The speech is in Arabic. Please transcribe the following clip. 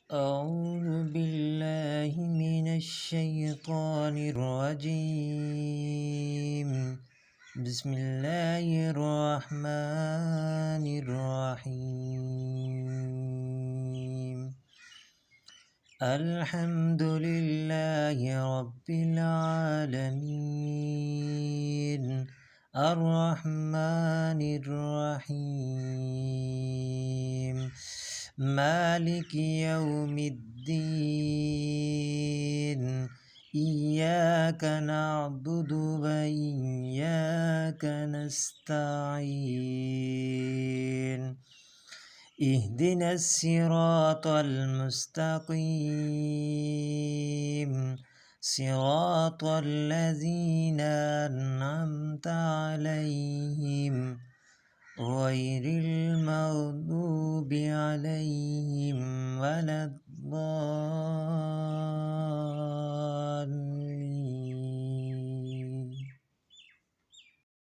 أعوذ بالله من الشيطان الرجيم. بسم الله الرحمن الرحيم. الحمد لله رب العالمين، الرحمن الرحيم، مالك يوم الدين. إياك نعبد وإياك نستعين. اهدنا الصراط المستقيم، صراط الذين أنعمت عليهم غير المغضوب عليهم ولا الضالين.